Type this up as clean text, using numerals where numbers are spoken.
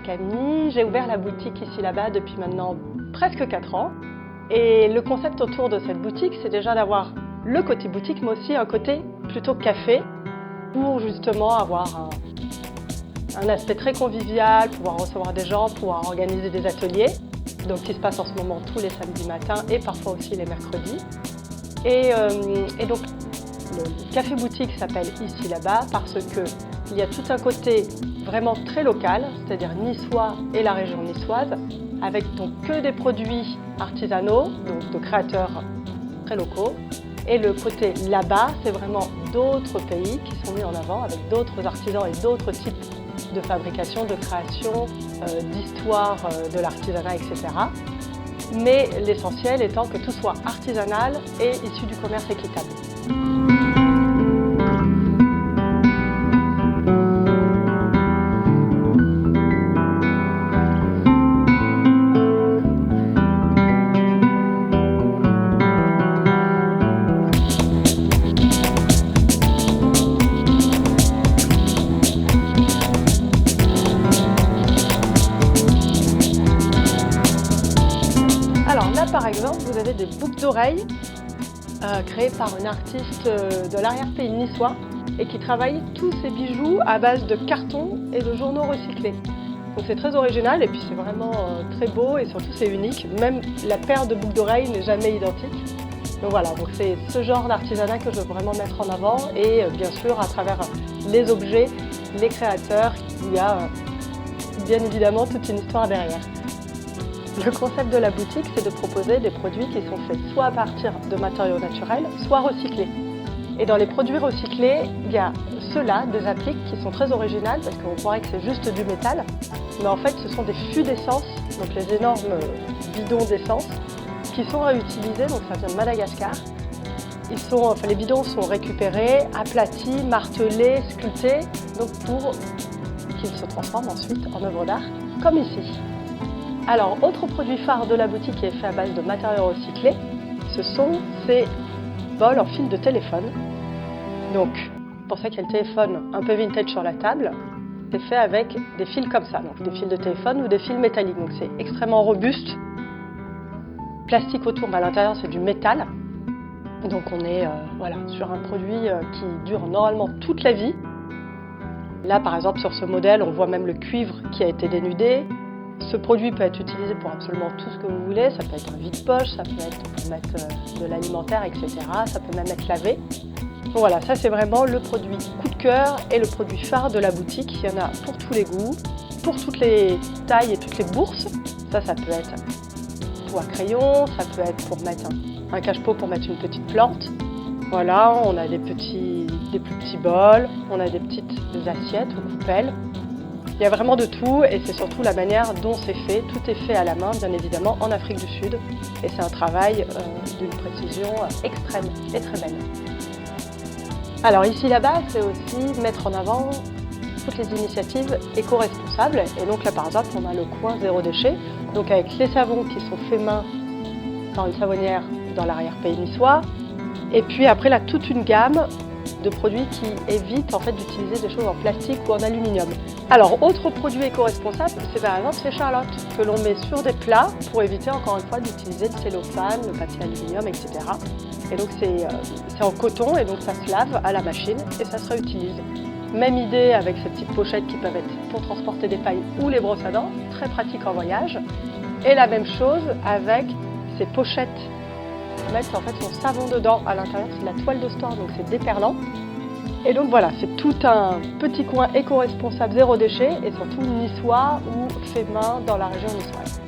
Camille. J'ai ouvert la boutique ici là-bas depuis maintenant presque 4 ans. Et le concept autour de cette boutique, c'est déjà d'avoir le côté boutique, mais aussi un côté plutôt café, pour justement avoir un aspect très convivial, pouvoir recevoir des gens, pouvoir organiser des ateliers, donc qui se passent en ce moment tous les samedis matins et parfois aussi les mercredis. Et donc le café boutique s'appelle ici là-bas parce qu'il y a tout un côté vraiment très local, c'est-à-dire niçois et la région niçoise, avec donc que des produits artisanaux, donc de créateurs très locaux. Et le côté là-bas, c'est vraiment d'autres pays qui sont mis en avant avec d'autres artisans et d'autres types de fabrication, de création, d'histoire de l'artisanat, etc. Mais l'essentiel étant que tout soit artisanal et issu du commerce équitable. Alors là, par exemple, vous avez des boucles d'oreilles créées par une artiste de l'arrière-pays niçois et qui travaille tous ses bijoux à base de carton et de journaux recyclés. Donc c'est très original et puis c'est vraiment très beau et surtout c'est unique. Même la paire de boucles d'oreilles n'est jamais identique. Donc voilà, donc c'est ce genre d'artisanat que je veux vraiment mettre en avant et bien sûr à travers les objets, les créateurs, il y a bien évidemment toute une histoire derrière. Le concept de la boutique, c'est de proposer des produits qui sont faits soit à partir de matériaux naturels, soit recyclés. Et dans les produits recyclés, il y a ceux-là, des appliques qui sont très originales parce qu'on croirait que c'est juste du métal. Mais en fait, ce sont des fûts d'essence, donc les énormes bidons d'essence, qui sont réutilisés, donc ça vient de Madagascar. Les bidons sont récupérés, aplatis, martelés, sculptés, donc pour qu'ils se transforment ensuite en œuvres d'art, comme ici. Alors, autre produit phare de la boutique qui est fait à base de matériaux recyclés, ce sont ces bols en fil de téléphone. Donc, pour ça qu'il y a le téléphone un peu vintage sur la table, c'est fait avec des fils comme ça, donc des fils de téléphone ou des fils métalliques. Donc c'est extrêmement robuste. Plastique autour, mais à l'intérieur c'est du métal. Donc on est sur un produit qui dure normalement toute la vie. Là par exemple sur ce modèle, on voit même le cuivre qui a été dénudé. Ce produit peut être utilisé pour absolument tout ce que vous voulez. Ça peut être un vide-poche, ça peut être pour mettre de l'alimentaire, etc. Ça peut même être lavé. Donc voilà, ça c'est vraiment le produit coup de cœur et le produit phare de la boutique. Il y en a pour tous les goûts, pour toutes les tailles et toutes les bourses. Ça peut être pour un crayon, ça peut être pour mettre un cache-pot pour mettre une petite plante. Voilà, on a des plus petits bols, on a des petites assiettes ou coupelles. Il y a vraiment de tout et c'est surtout la manière dont c'est fait. Tout est fait à la main, bien évidemment, en Afrique du Sud. Et c'est un travail d'une précision extrême et très belle. Alors ici là-bas, c'est aussi mettre en avant toutes les initiatives éco-responsables. Et donc là, par exemple, on a le coin zéro déchet, donc avec les savons qui sont faits main dans une savonnière dans l'arrière-pays niçois. Et puis après, là, toute une gamme de produits qui évitent en fait d'utiliser des choses en plastique ou en aluminium. Alors, autre produit éco-responsable, c'est par exemple ces charlottes que l'on met sur des plats pour éviter encore une fois d'utiliser le cellophane, le papier aluminium, etc. Et donc c'est en coton et donc ça se lave à la machine et ça se réutilise. Même idée avec ces petites pochettes qui peuvent être pour transporter des pailles ou les brosses à dents, très pratique en voyage. Et la même chose avec ces pochettes. Mettre en fait son savon dedans, à l'intérieur c'est de la toile de store, donc c'est déperlant. Et donc voilà, c'est tout un petit coin éco-responsable zéro déchet et surtout niçois ou fait main dans la région niçoise.